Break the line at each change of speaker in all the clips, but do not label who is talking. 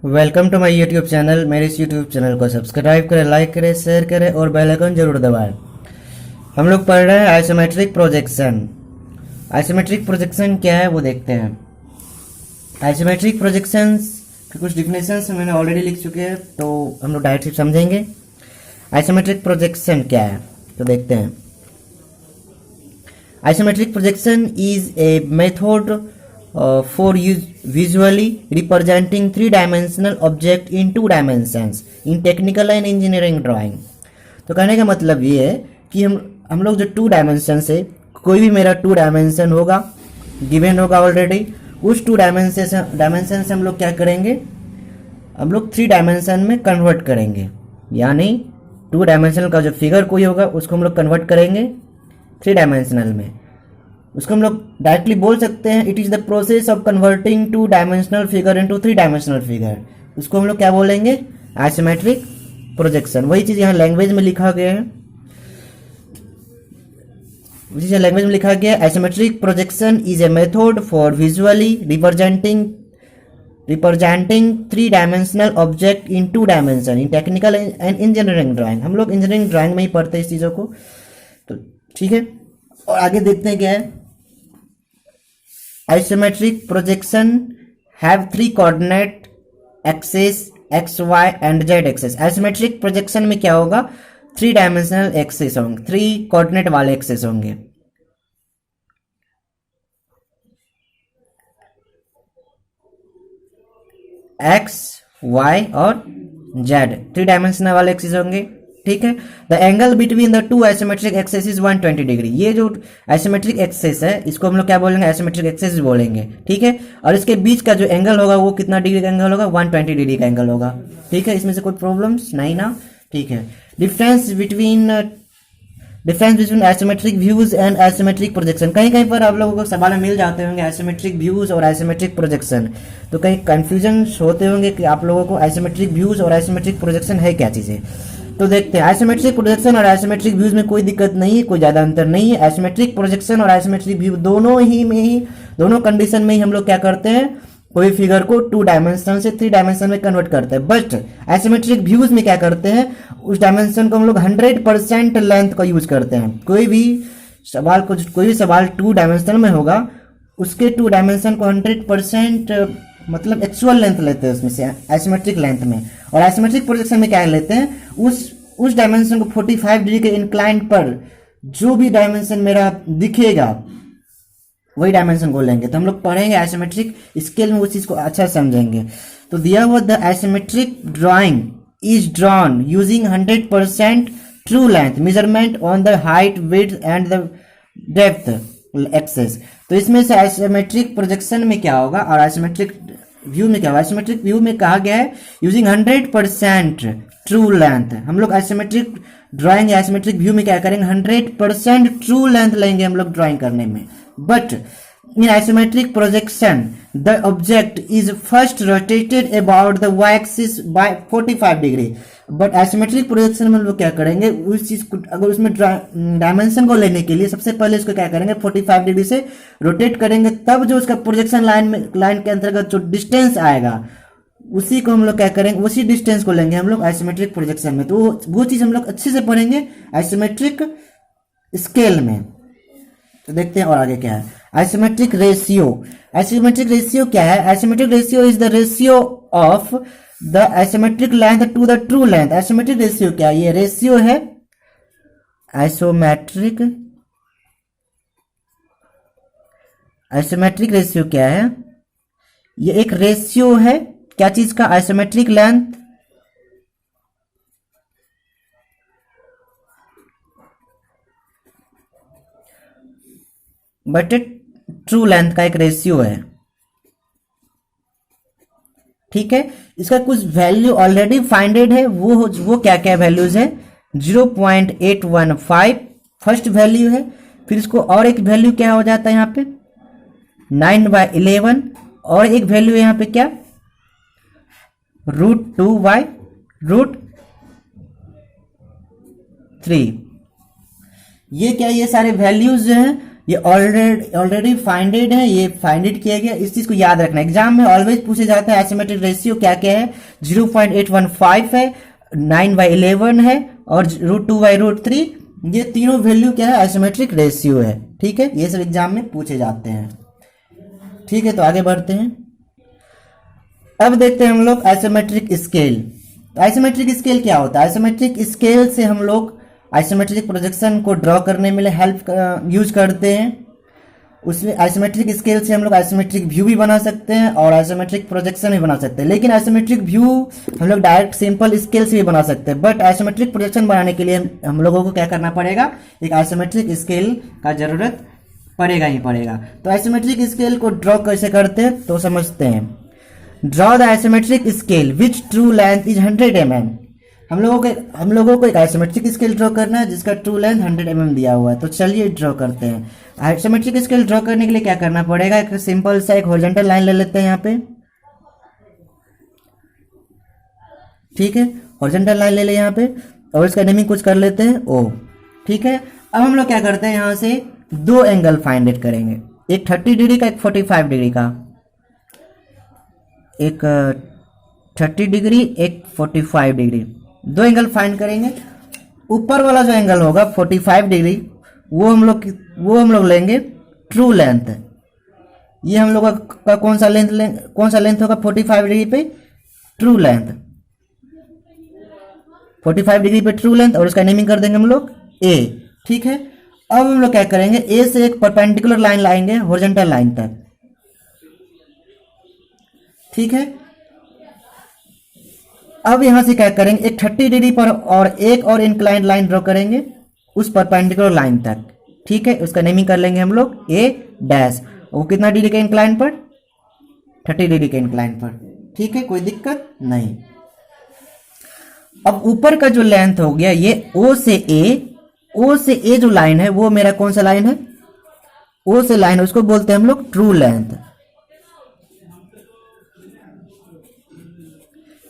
Welcome to my YouTube channel. मेरे इस YouTube channel को सब्सक्राइब करें, लाइक करें, शेयर करें और बेल आइकन जरूर दबाएं। हम लोग पढ़ रहे हैं आइसोमेट्रिक प्रोजेक्शन। आइसोमेट्रिक प्रोजेक्शन क्या है वो देखते हैं। आइसोमेट्रिक प्रोजेक्शंस के कुछ डिफिनेशंस मैंने ऑलरेडी लिख चुके हैं, तो हम लोग डायरेक्टली समझेंगे आइसोमेट्रिक प्रोजेक्शन क्या है। तो देखते हैं। Isometric projection is a method for visually representing three-dimensional object in two dimensions in technical and engineering drawing। तो कहने का मतलब ये है कि हम लोग जो टू डायमेंशन से कोई भी मेरा टू डायमेंशन होगा गिवन होगा ऑलरेडी, उस टू डायमेंशन से हम लोग क्या करेंगे, हम लोग थ्री डायमेंशन में कन्वर्ट करेंगे। यानी टू डायमेंशनल का जो फिगर कोई होगा उसको हम लोग कन्वर्ट करेंगे थ्री डायमेंशनल में। उसको हम लोग डायरेक्टली बोल सकते हैं it is the process of converting two dimensional figure into three dimensional figure. उसको हम लोग क्या बोलेंगे, आइसोमेट्रिक प्रोजेक्शन। वही चीज यहाँ लैंग्वेज में लिखा गया है, लैंग्वेज में लिखा गया है isometric projection is a method for visually representing three dimensional object in two dimension in technical and engineering drawing. हम लोग इंजीनियरिंग ड्राइंग में ही पढ़ते हैं इस चीज़ों को, तो ठीक है। और आगे देखते हैं क्या है। Isometric projection have three coordinate axes x, y and z axis। Isometric projection में क्या होगा, थ्री डायमेंशनल एक्सेस होंगे, थ्री कोऑर्डिनेट वाले एक्सेस होंगे। x, y और z थ्री डायमेंशनल वाले एक्सेस होंगे, ठीक है। The angle between the two isometric axes is 120 degree. ये जो आइसोमेट्रिक एक्सेस है इसको हम लोग क्या बोलेंगे, आइसोमेट्रिक एक्सेस बोलेंगे, ठीक है। और इसके बीच का जो एंगल होगा वो कितना डिग्री का एंगल होगा, 120 डिग्री का एंगल होगा, ठीक है। इसमें से कोई प्रॉब्लम्स नहीं ना, ठीक है। Difference between isometric views and isometric projection. कहीं कहीं पर आप लोगों को सवाल मिल जाते होंगे आइसोमेट्रिक व्यूज और आइसोमेट्रिक प्रोजेक्शन, तो कहीं कंफ्यूजन होते होंगे कि आप लोगों को आइसोमेट्रिक व्यूज और आइसोमेट्रिक प्रोजेक्शन है क्या चीजें। तो देखते हैं, आइसोमेट्रिक प्रोजेक्शन और आइसोमेट्रिक व्यूज में कोई दिक्कत नहीं है, कोई ज्यादा अंतर नहीं है। आइसोमेट्रिक प्रोजेक्शन और आइसोमेट्रिक व्यू दोनों कंडीशन में ही हम लोग क्या करते हैं, कोई फिगर को टू डायमेंशन से थ्री डायमेंशन में कन्वर्ट करते हैं। बट आइसोमेट्रिक व्यूज में क्या करते हैं, उस डायमेंशन को हम लोग 100% लेंथ का यूज करते हैं। कोई भी सवाल टू डायमेंशन में होगा उसके टू डायमेंशन को 100% मतलब एक्चुअल लेंथ लेते हैं उसमें से आइसोमेट्रिक लेंथ में। और आइसोमेट्रिक प्रोजेक्शन में क्या लेते हैं, उस डायमेंशन को 45 डिग्री के इंक्लाइन पर जो भी डायमेंशन मेरा दिखेगा वही डायमेंशन को लेंगे। तो हम लोग पढ़ेंगे आइसोमेट्रिक स्केल में, उस चीज को अच्छा समझेंगे। तो दिया हुआ the isometric drawing is drawn using 100% true length measurement on the height, width and the depth axes. तो इसमें से आइसोमेट्रिक प्रोजेक्शन में क्या होगा और आइसोमेट्रिक व्यू में क्या होगा। आइसोमेट्रिक व्यू में कहा गया है यूजिंग 100% ट्रू लेंथ। हम लोग आइसोमेट्रिक ड्राइंग या आइसोमेट्रिक व्यू में क्या करेंगे, 100% ट्रू लेंथ लेंगे हम लोग ड्राइंग करने में। But in isometric projection the object is first rotated about the y axis by 45 degree. But isometric projection में हम लोग क्या करेंगे, उस चीज को अगर उसमें डायमेंशन को लेने के लिए सबसे पहले उसको क्या करेंगे, 45 डिग्री से रोटेट करेंगे, तब जो उसका प्रोजेक्शन लाइन के अंतर्गत जो डिस्टेंस आएगा उसी को हम लोग क्या करेंगे, उसी डिस्टेंस को लेंगे हम लोग आइसोमेट्रिक प्रोजेक्शन में। तो वो चीज हम लोग अच्छे से पढ़ेंगे आइसोमेट्रिक स्केल में। तो देखते हैं और आगे क्या है। Isometric ratio. आइसोमेट्रिक रेशियो क्या है, isometric ratio is the ratio of the isometric length to the true length. Isometric ratio क्या है, ये रेशियो है आइसोमेट्रिक रेशियो क्या है, ये एक रेशियो है क्या चीज का, isometric length but true length का एक रेशियो है, ठीक है। इसका कुछ वैल्यू ऑलरेडी फाइंडेड है, वो क्या क्या वैल्यूज है, 0.815 फर्स्ट वैल्यू है। फिर इसको और एक वैल्यू क्या हो जाता है यहाँ पे 9/11 और एक वैल्यू है यहाँ पे क्या √2/√3। ये क्या, ये सारे वैल्यूज जो हैं ये ऑलरेडी फाइंडेड है, ये फाइंडेड किया गया, इस चीज को याद रखना। एग्जाम में ऑलवेज पूछे जाता है एसिमेट्रिक रेशियो क्या क्या है, 0.815 है, 9/11 है और √2/√3, ये तीनों वैल्यू क्या है, एसिमेट्रिक रेशियो है। ठीक है, ये सब एग्जाम में पूछे जाते हैं। ठीक है, तो आगे बढ़ते हैं। अब देखते हैं हम लोग आइसोमेट्रिक स्केल। आइसोमेट्रिक स्केल क्या होता है? आइसोमेट्रिक स्केल से हम लोग आइसोमेट्रिक प्रोजेक्शन को ड्रॉ करने में हेल्प यूज करते हैं। उसमें आइसोमेट्रिक स्केल से हम लोग आइसोमेट्रिक व्यू भी बना सकते हैं और आइसोमेट्रिक प्रोजेक्शन भी बना सकते हैं। लेकिन आइसोमेट्रिक व्यू हम लोग डायरेक्ट सिंपल स्केल से भी बना सकते हैं, बट आइसोमेट्रिक प्रोजेक्शन बनाने के लिए हम लोगों को क्या करना पड़ेगा, एक आइसोमेट्रिक स्केल का जरूरत पड़ेगा ही पड़ेगा। तो आइसोमेट्रिक स्केल को ड्रॉ कैसे करते हैं तो समझते हैं। Draw the isometric scale which true length is 100 mm। हम लोगों को एक आइसोमेट्रिक स्केल ड्रॉ करना है जिसका ट्रू लेंथ 100 mm दिया हुआ है। तो चलिए ड्रॉ करते हैं। आइसोमेट्रिक स्केल ड्रॉ करने के लिए क्या करना पड़ेगा, एक सिंपल सा एक हॉरिजॉन्टल लाइन ले लेते हैं यहाँ पे। ठीक है, हॉरिजॉन्टल लाइन ले ले यहाँ पे और इसका नेमिंग कुछ कर लेते हैं ओ। ठीक है, अब हम लोग क्या करते हैं, यहाँ से दो एंगल फाइंड करेंगे, एक 30 डिग्री का, एक 45 डिग्री का। एक 30 डिग्री, एक 45 डिग्री, दो एंगल फाइंड करेंगे। ऊपर वाला जो एंगल होगा 45 डिग्री, वो हम लोग लेंगे ट्रू लेंथ। ये हम लोग का कौन सा लेंथ होगा 45 डिग्री पे, ट्रू लेंथ, 45 डिग्री पे ट्रू लेंथ, और उसका नेमिंग कर देंगे हम लोग ए। ठीक है, अब हम लोग क्या करेंगे, ए से एक परपेंडिकुलर लाइन लाएंगे हॉरिजॉन्टल लाइन तक। ठीक है, अब यहां से क्या करेंगे, एक 30 डिग्री पर और एक और इंक्लाइंड लाइन ड्रॉ करेंगे उस परपेंडिकुलर लाइन तक। ठीक है, उसका नेमिंग कर लेंगे हम लोग ए डैश। वो कितना डिग्री के इंक्लाइन पर, 30 डिग्री के इंक्लाइन पर। ठीक है, कोई दिक्कत नहीं। अब ऊपर का जो लेंथ हो गया ये ओ से ए जो लाइन है वो मेरा कौन सा लाइन है, ओ से लाइन है, उसको बोलते हैं हम लोग ट्रू लेंथ।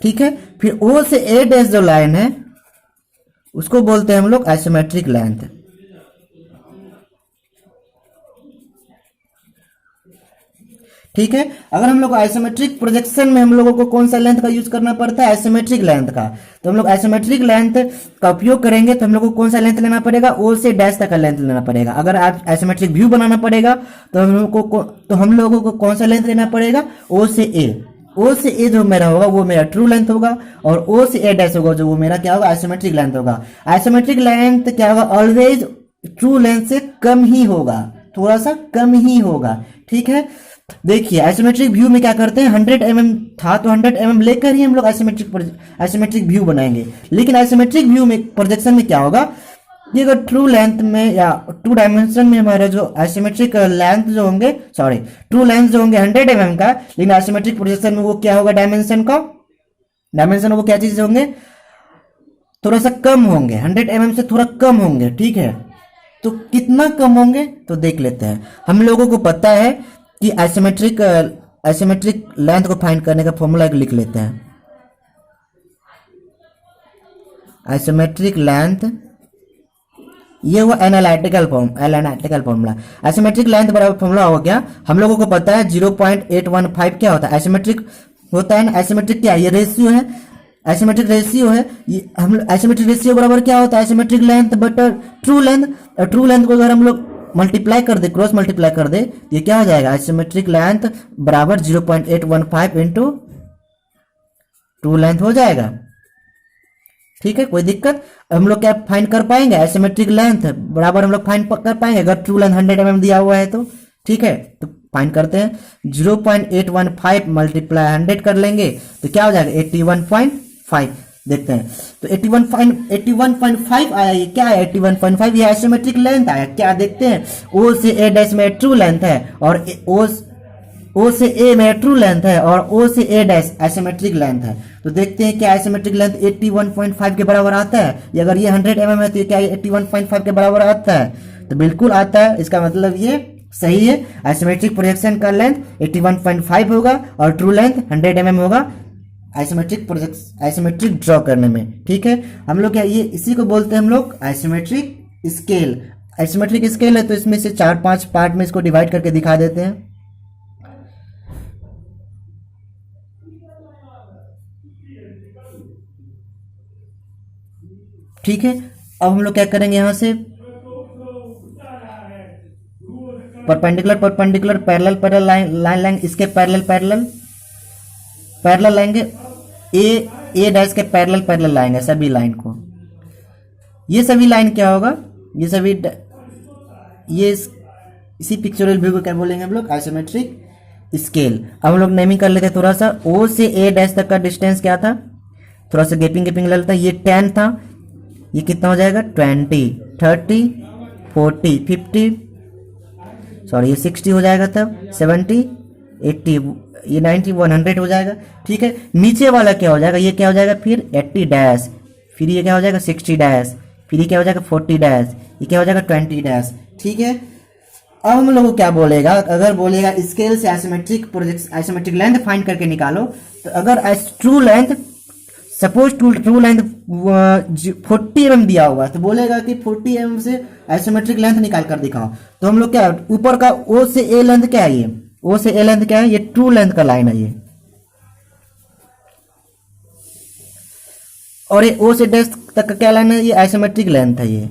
ठीक है, फिर ओ से ए डैश जो लाइन है उसको बोलते हैं हम लोग आइसोमेट्रिक लेंथ। ठीक है, अगर हम लोग आइसोमेट्रिक प्रोजेक्शन में हम लोगों को कौन सा लेंथ का यूज करना पड़ता है, आइसोमेट्रिक लेंथ का, तो हम लोग आइसोमेट्रिक लेंथ का उपयोग करेंगे तो हम लोग को कौन सा लेंथ लेना पड़ेगा, ओ से डैश तक का लेंथ लेना पड़ेगा। अगर आप आइसोमेट्रिक व्यू बनाना पड़ेगा तो हम लोगों को कौन सा लेंथ लेना पड़ेगा, ओ से ए। ओ से ए जो मेरा होगा वो मेरा ट्रू लेंथ होगा, और ओ से ए डैश होगा जो वो मेरा क्या होगा, आइसोमेट्रिक लेंथ होगा। आइसोमेट्रिक लेंथ क्या होगा, ऑलवेज ट्रू लेंथ से कम ही होगा, थोड़ा सा कम ही होगा। ठीक है, देखिए आइसोमेट्रिक व्यू में क्या करते हैं, 100 mm था तो 100 mm लेकर ही हम लोग आइसोमेट्रिक व्यू बनाएंगे। लेकिन आइसोमेट्रिक व्यू में प्रोजेक्शन में क्या होगा, ये अगर ट्रू लेंथ में या टू डायमेंशन में हमारे जो आइसोमेट्रिक लेंथ जो होंगे, सॉरी ट्रू लेंथ जो होंगे 100 mm का, लेकिन आइसोमेट्रिक प्रोजेक्शन में वो क्या होगा, डायमेंशन वो क्या चीज होंगे, थोड़ा सा कम होंगे, 100 mm से थोड़ा कम होंगे। ठीक है, तो कितना कम होंगे तो देख लेते हैं। हम लोगों को पता है कि आइसोमेट्रिक लेंथ को फाइंड करने का फॉर्मूला एक लिख लेते हैं। आइसोमेट्रिक लेंथ ये हुआ एनालिटिकल फॉर्मूला। आइसोमेट्रिक लेंथ बराबर फॉर्मूला हो गया, हम लोगों को पता है 0.815 क्या होता है, आइसोमेट्रिक होता है ना। आइसोमेट्रिक क्या है, ये रेशियो है, आइसोमेट्रिक रेशियो है। ये हम आइसोमेट्रिक रेशियो बराबर क्या होता है, isometric length but true length. True length को अगर हम लोग मल्टीप्लाई कर दे, क्रॉस मल्टीप्लाई कर दे, ये क्या हो जाएगा, आइसोमेट्रिक लेंथ बराबर 0.815 इंटू ट्रू लेंथ हो जाएगा। ठीक है, कोई दिक्कत, हम लोग क्या फाइंड कर पाएंगे, आइसोमेट्रिक लेंथ बराबर हम लोग फाइंड कर पाएंगे अगर ट्रू लेंथ 100 mm दिया हुआ है तो। ठीक है, तो फाइंड करते हैं, 0.815 मल्टीप्लाई 100 कर लेंगे तो क्या हो जाएगा 81.5। देखते हैं, तो 81.5 आया, ये क्या है 81.5, ये आइसोमेट्रिक लेंथ आया क्या, देखते हैं। ओ से ए डैश में ट्रू लेंथ है और ओ से ए में ट्रू लेंथ है और ओ से ए डैश आइसोमेट्रिक लेंथ है। तो देखते हैं क्या आइसोमेट्रिक लेंथ 81.5 के बराबर आता है, या अगर ये 100 mm है तो क्या 81.5 के बराबर आता है, तो बिल्कुल आता है। इसका मतलब ये सही है, आइसोमेट्रिक प्रोजेक्शन का लेंथ 81.5 होगा और ट्रू लेंथ 100 mm होगा आइसोमेट्रिक ड्रॉ करने में। ठीक है, हम लोग क्या, ये इसी को बोलते हैं हम लोग आइसोमेट्रिक स्केल। आइसोमेट्रिक स्केल है तो इसमें से 4-5 पार्ट में इसको डिवाइड करके दिखा देते हैं। ठीक है, अब हम लोग क्या करेंगे, यहां से perpendicular perpendicular parallel parallel line line line इसके पैरेलल पैरेलल पैरेलल लाएंगे, ए डैश के पैरेलल पैरेलल लाएंगे सभी लाइन को। ये सभी लाइन क्या होगा, ये सभी ये इसी पिक्चरल व्यू को क्या बोलेंगे हम लोग, आइसोमेट्रिक स्केल। अब हम लोग नेमिंग कर लेते हैं थोड़ा सा। ओ से ए डैश तक का डिस्टेंस क्या था, थोड़ा सा गैपिंग गैपिंग लगता है। ये 10 था, ये कितना हो जाएगा 20, 30, 40, 50, सॉरी ये 60 हो जाएगा, तब 70, 80, ये 90, 100 हो जाएगा। ठीक है, नीचे वाला क्या हो जाएगा, ये क्या हो जाएगा फिर 80 डैश, फिर ये क्या हो जाएगा 60 डैश, फिर ये क्या हो जाएगा 40 डैश, ये क्या हो जाएगा 20 डैश। ठीक है, अब हम लोग को क्या बोलेगा, अगर बोलेगा स्केल से isometric project isometric length find करके निकालो, तो अगर true length suppose true length 40 mm दिया हुआ है तो बोलेगा कि 40 mm से आइसोमेट्रिक लेंथ निकाल कर दिखाओ। तो हम लोग क्या, ऊपर का ओ से ए लेंथ क्या है, ये ओ से ए लेंथ क्या है, ये ट्रू लेंथ का लाइन है ये, और ये ओ से डैश तक का क्या लाइन है, ये आइसोमेट्रिक लेंथ है ये।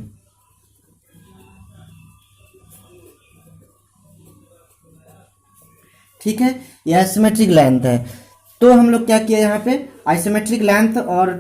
ठीक है, ये आइसोमेट्रिक लेंथ है। तो हम लोग क्या किया, यहाँ पे आइसोमेट्रिक लेंथ और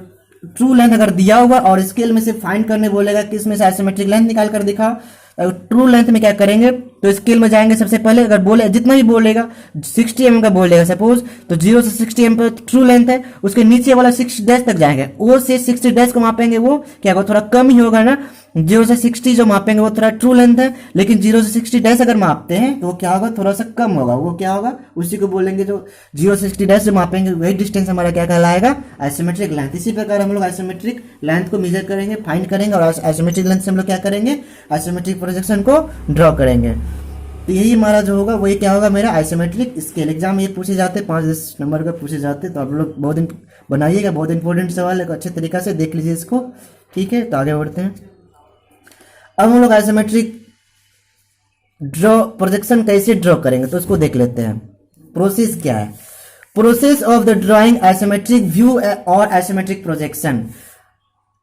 ट्रू लेंथ अगर दिया हुआ और स्केल में से फाइंड करने बोलेगा कि इसमें से आइसोमेट्रिक लेंथ निकाल कर दिखाओ, ट्रू लेंथ में क्या करेंगे, तो स्केल में जाएंगे सबसे पहले। अगर बोले जितना भी बोलेगा 60 mm का बोलेगा सपोज, तो 0 से 60 mm पर ट्रू लेंथ है, उसके नीचे वाला 60 डैश तक जाएंगे। ओ से 60 डैश को मापेंगे, वो क्या होगा, थोड़ा कम ही होगा ना। 0 से 60 जो मापेंगे वो थोड़ा ट्रू लेंथ है, लेकिन 0 से 60 डैश अगर मापते हैं तो वो क्या होगा, थोड़ा सा कम होगा। वो क्या होगा, उसी को बोलेंगे जो 0 से 60 डैश जो मापेंगे वही डिस्टेंस हमारा क्या कहलाएगा, आइसोमेट्रिक लेंथ। इसी प्रकार हम लोग आइसोमेट्रिक लेंथ को मेजर करेंगे, फाइंड करेंगे, और आइसोमेट्रिक लेंथ से हम लोग क्या करेंगे, आइसोमेट्रिक प्रोजेक्शन को ड्रॉ करेंगे। तो यही हमारा जो होगा वही क्या होगा, मेरा आइसोमेट्रिक स्केल। एग्जाम में ये पूछे जाते, 5-10 नंबर का पूछे जाते, तो आप लोग बहुत बनाइएगा, बहुत इंपॉर्टेंट सवाल है, अच्छे तरीके से देख लीजिए इसको। ठीक है, तो आगे बढ़ते हैं। अब हम लोग आइसोमेट्रिक ड्रॉ प्रोजेक्शन कैसे ड्रॉ करेंगे तो उसको देख लेते हैं। प्रोसेस क्या है, process of the drawing isometric view और आइसोमेट्रिक प्रोजेक्शन।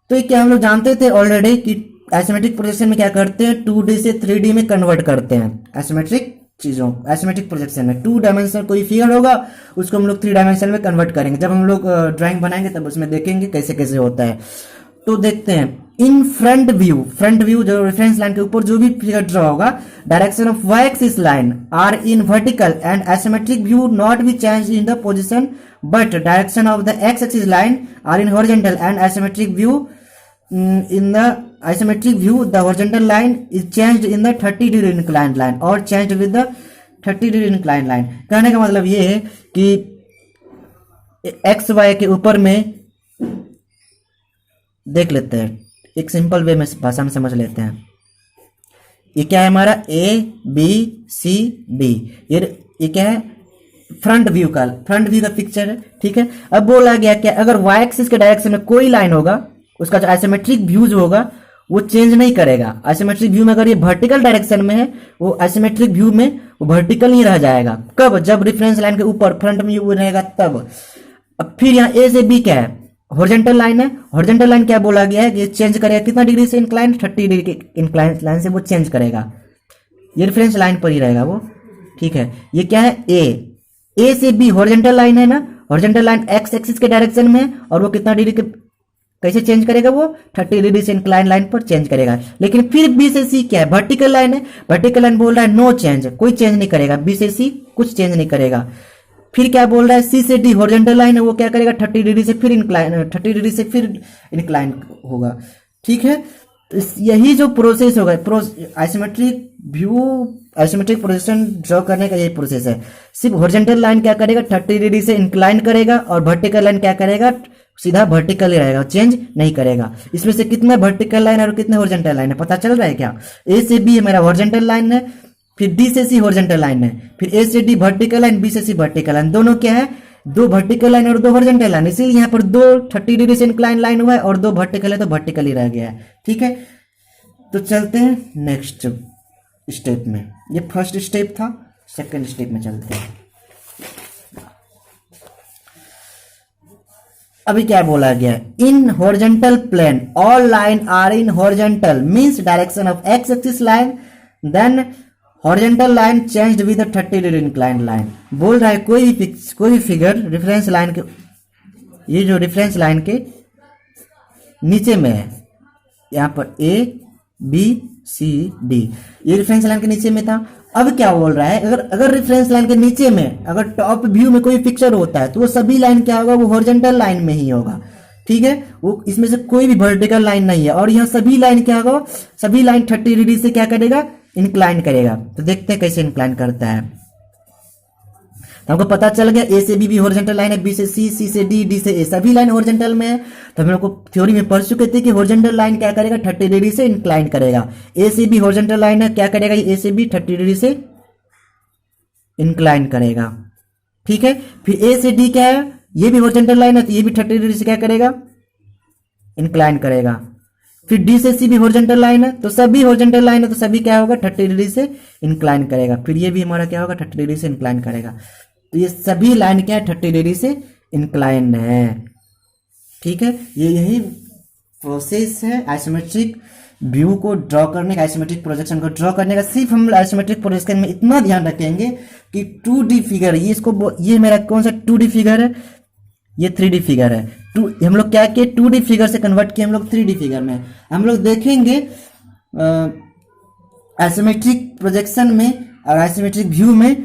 तो ये क्या हम लोग जानते थे ऑलरेडी कि आइसोमेट्रिक प्रोजेक्शन में क्या करते हैं, 2D से 3D में कन्वर्ट करते हैं आइसोमेट्रिक चीजों। आइसोमेट्रिक प्रोजेक्शन में 2 डायमेंशनल कोई फिगर होगा, उसको हम लोग 3 डायमेंशनल में कन्वर्ट करेंगे। जब हम लोग ड्राइंग बनाएंगे तब उसमें देखेंगे कैसे कैसे होता है। तो देखते हैं, इन फ्रंट व्यू जो रेफरेंस लाइन के ऊपर जो भी फिगर ड्रॉ होगा, direction of Y axis line are in vertical and isometric view not be change in the position, but direction of the X axis line are in horizontal and isometric view in the isometric view the horizontal line is changed in the 30° inclined line or changed with the 30° inclined line। कहने का मतलब ये है कि x Y के ऊपर में देख लेते हैं, एक सिंपल वे में भाषा में समझ लेते हैं। ये क्या है हमारा ए बी सी डी, ये क्या है, फ्रंट व्यू का पिक्चर है। ठीक है, अब बोला गया क्या, अगर वाई एक्सिस के डायरेक्शन में कोई लाइन होगा, उसका जो आइसोमेट्रिक व्यू जो होगा वो चेंज नहीं करेगा। आइसोमेट्रिक व्यू में अगर ये वर्टिकल डायरेक्शन में है, वो आइसोमेट्रिक व्यू में वो वर्टिकल नहीं रह जाएगा। कब, जब रेफरेंस लाइन के ऊपर फ्रंट में व्यू रहेगा तब। अब फिर यहाँ ए से बी क्या है, हॉरिजॉन्टल लाइन है। हॉरिजॉन्टल लाइन क्या बोला गया है कि चेंज करेगा कितना डिग्री से इंक्लाइन, 30 डिग्री के इंक्लाइन लाइन से वो चेंज करेगा, ये रेफरेंस लाइन पर ही रहेगा वो। ठीक है, ये क्या है, ए से बी हॉरिजॉन्टल लाइन है ना, हॉरिजॉन्टल लाइन एक्स एक्सिस के डायरेक्शन में है, और वो कितना डिग्री के कैसे चेंज करेगा, वो 30 डिग्री से इंक्लाइन लाइन पर चेंज करेगा। लेकिन फिर बी से सी क्या है, वर्टिकल लाइन है। वर्टिकल लाइन बोल रहा है नो चेंज, कोई चेंज नहीं करेगा, बी से सी कुछ चेंज नहीं करेगा। फिर क्या बोल रहा है, सी से डी हॉरिजॉन्टल लाइन है, वो क्या करेगा 30 डिग्री से फिर इंक्लाइन होगा। ठीक है, यही जो प्रोसेस होगा isometric view isometric projection draw करने का यही प्रोसेस है। सिर्फ हॉरिजॉन्टल लाइन क्या करेगा 30 डिग्री से इंक्लाइन करेगा, और वर्टिकल लाइन क्या करेगा सीधा वर्टिकल ही रहेगा, चेंज नहीं करेगा। इसमें से कितना वर्टिकल लाइन और कितने हॉरिजॉन्टल लाइन है पता चल रहा है क्या, ए से बी मेरा हॉरिजॉन्टल लाइन है, फिर डी से सी हॉरिजॉन्टल लाइन है, फिर ए से डी वर्टिकल लाइन, बी से सी वर्टिकल लाइन, दोनों क्या है 2 वर्टिकल लाइन और 2 हॉरिजॉन्टल लाइन। इसीलिए यहाँ पर 2 30 डिग्री से इंक्लाइन लाइन हुआ है और 2 वर्टिकल है तो वर्टिकल ही रह गया है। ठीक है, तो चलते हैं नेक्स्ट स्टेप में। ये फर्स्ट स्टेप था, सेकंड स्टेप में चलते हैं। अभी क्या बोला गया, in horizontal plane all line are in horizontal means direction of X axis line, then horizontal line changed with 30 degree inclined line. बोल रहा है कोई भी फिगर रेफरेंस लाइन के, ये जो रेफरेंस लाइन के नीचे में है, यहाँ पर ए बी सी डी, ये रेफरेंस लाइन के नीचे में था। अब क्या बोल रहा है, अगर रेफरेंस लाइन के नीचे में अगर टॉप व्यू में कोई पिक्चर होता है तो वो सभी लाइन क्या होगा, वो हॉरिजॉन्टल लाइन में ही होगा। ठीक है, वो इसमें से कोई भी वर्टिकल लाइन नहीं है। और यहाँ सभी लाइन क्या होगा, सभी लाइन 30 डिग्री से क्या करेगा, इंक्लाइन करेगा। तो देखते हैं कैसे इंक्लाइन करता है। हमको पता चल गया ए से बी हॉरिजॉन्टल लाइन है, बी से सी, सी से डी, डी से ए, सभी लाइन हॉरिजॉन्टल में है। तो हम लोग को थ्योरी में पढ़ चुके थे कि हॉरिजॉन्टल लाइन क्या करेगा, 30 डिग्री से इंक्लाइन करेगा। ए से बी हॉरिजॉन्टल लाइन है, क्या करेगा, ए से बी 30 डिग्री से इंक्लाइन करेगा। ठीक है, फिर ए से डी क्या है, ये भी हॉरिजॉन्टल लाइन है, तो ये भी 30 डिग्री से क्या करेगा, इंक्लाइन करेगा। फिर डी से सी भी हॉरिजॉन्टल लाइन है, तो सभी हॉरिजॉन्टल लाइन है, तो सभी क्या होगा, 30 डिग्री से इंक्लाइन करेगा। फिर ये भी हमारा क्या होगा, 30 डिग्री से इंक्लाइन करेगा। तो ये सभी लाइन क्या है, 30 डिग्री से इंक्लाइन है। ठीक है, ये यही प्रोसेस है आइसोमेट्रिक व्यू को ड्रॉ करने का, आइसोमेट्रिक प्रोजेक्शन को ड्रॉ करने का। सिर्फ हम आइसोमेट्रिक प्रोजेक्शन में इतना ध्यान रखेंगे कि 2D फिगर, ये मेरा कौन सा 2D फिगर है, ये 3D फिगर है। हम लोग क्या किए, 2D फिगर से कन्वर्ट किए हम लोग 3D फिगर में। हम लोग देखेंगे आइसोमेट्रिक प्रोजेक्शन में और आइसोमेट्रिक व्यू में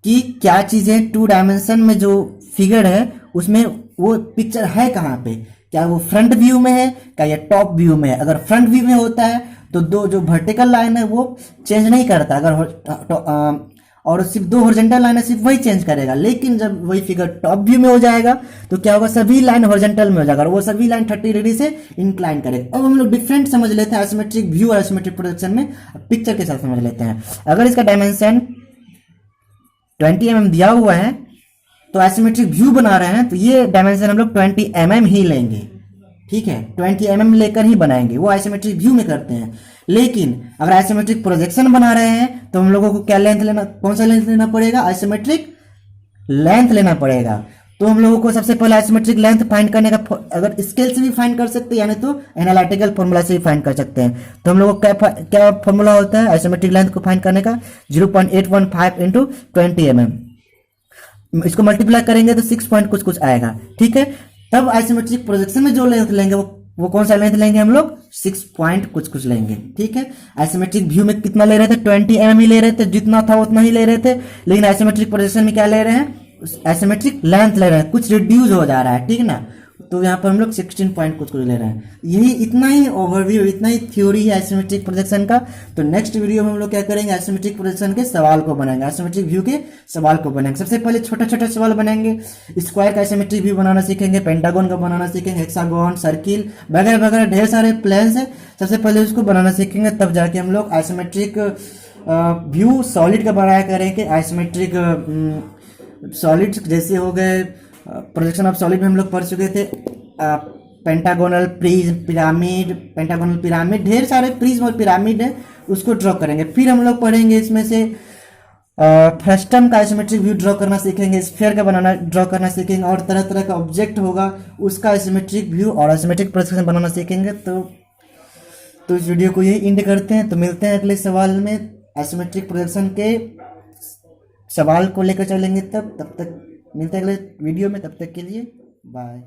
कि क्या चीजें 2 डायमेंशन में जो फिगर है उसमें वो पिक्चर है कहाँ पे, क्या वो फ्रंट व्यू में है, क्या ये टॉप व्यू में है। अगर फ्रंट व्यू में होता है तो दो जो वर्टिकल लाइन है वो चेंज नहीं करता, अगर और सिर्फ 2 हॉरिजॉन्टल लाइन है सिर्फ वही चेंज करेगा। लेकिन जब वही फिगर टॉप व्यू में हो जाएगा तो क्या होगा, सभी लाइन हॉरिजॉन्टल में हो जाएगा और वो सभी लाइन 30 डिग्री से इंक्लाइन करेगा। अब हम लोग डिफरेंट समझ लेते हैं आइसोमेट्रिक व्यू और आइसोमेट्रिक प्रोजेक्शन में, पिक्चर के साथ समझ लेते हैं। अगर इसका डायमेंशन 20 mm दिया हुआ है तो आइसोमेट्रिक व्यू बना रहे हैं तो ये डायमेंशन हम लोग 20 mm ही लेंगे। ठीक है, 20 mm लेकर ही बनाएंगे, वो आइसोमेट्रिक व्यू में करते हैं। लेकिन अगर आइसोमेट्रिक प्रोजेक्शन बना रहे हैं तो हम लोगों को क्या लेंथ लेना, कौन सा लेंथ लेना पड़ेगा, आइसोमेट्रिक लेंथ लेना पड़ेगा। तो हम लोगों को सबसे पहले आइसोमेट्रिक लेंथ फाइंड करने का, अगर स्केल से भी फाइंड कर सकते हैं यानी तो एनालिटिकल फॉर्मूला से भी फाइंड कर सकते हैं। तो हम लोगों को क्या फॉर्मूला होता है आइसोमेट्रिक लेंथ को फाइंड करने का, 0.815 इंटू 20 mm। इसको मल्टीप्लाई करेंगे तो 6 पॉइंट कुछ कुछ आएगा। ठीक है, तब आइसोमेट्रिक प्रोजेक्शन में जो लेंथ लेंगे वो कौन सा लेंथ लेंगे, हम लोग 6 पॉइंट कुछ कुछ लेंगे। ठीक है, आइसोमेट्रिक व्यू में कितना ले रहे थे, 20 mm ही ले रहे थे, जितना था उतना ही ले रहे थे। लेकिन आइसोमेट्रिक प्रोजेक्शन में क्या ले रहे हैं, आइसोमेट्रिक लेंथ ले रहे हैं, कुछ रिड्यूस हो जा रहा है। ठीक है ना, तो यहाँ पर हम लोग 16 पॉइंट कुछ कुछ ले रहे हैं। यही इतना ही ओवरव्यू, इतना ही थ्योरी है आइसोमेट्रिक प्रोजेक्शन का। तो नेक्स्ट वीडियो में हम लोग क्या करेंगे, आइसोमेट्रिक प्रोजेक्शन के सवाल को बनाएंगे, आइसोमेट्रिक व्यू के सवाल को बनाएंगे। सबसे पहले छोटा छोटा सवाल बनाएंगे, स्क्वायर का आइसोमेट्रिक व्यू बनाना सीखेंगे, पेंटागन का बनाना सीखेंगे, हेक्सागन, सर्किल वगैरह वगैरह ढेर सारे प्लेन्स है। सबसे पहले उसको बनाना सीखेंगे, तब जाके हम लोग आइसोमेट्रिक व्यू सॉलिड का बनाया करेंगे। आइसोमेट्रिक सॉलिड जैसे हो गए, प्रोजेक्शन ऑफ सॉलिड में हम लोग पढ़ चुके थे, pentagonal prism, pyramid, pentagonal pyramid, ढेर सारे प्रिज्म और पिरामिड है, उसको ड्रॉ करेंगे। फिर हम लोग पढ़ेंगे इसमें से फ्रस्टम का आइसोमेट्रिक व्यू ड्रॉ करना सीखेंगे, स्फीयर का बनाना ड्रॉ करना सीखेंगे, और तरह तरह का ऑब्जेक्ट होगा उसका आइसोमेट्रिक व्यू और आइसोमेट्रिक प्रोजेक्शन बनाना सीखेंगे। तो इस वीडियो को यही एंड करते हैं। तो मिलते हैं अगले सवाल में, आइसोमेट्रिक प्रोजेक्शन के सवाल को लेकर चलेंगे। तब तक मिलते हैं अगले वीडियो में, तब तक के लिए बाय।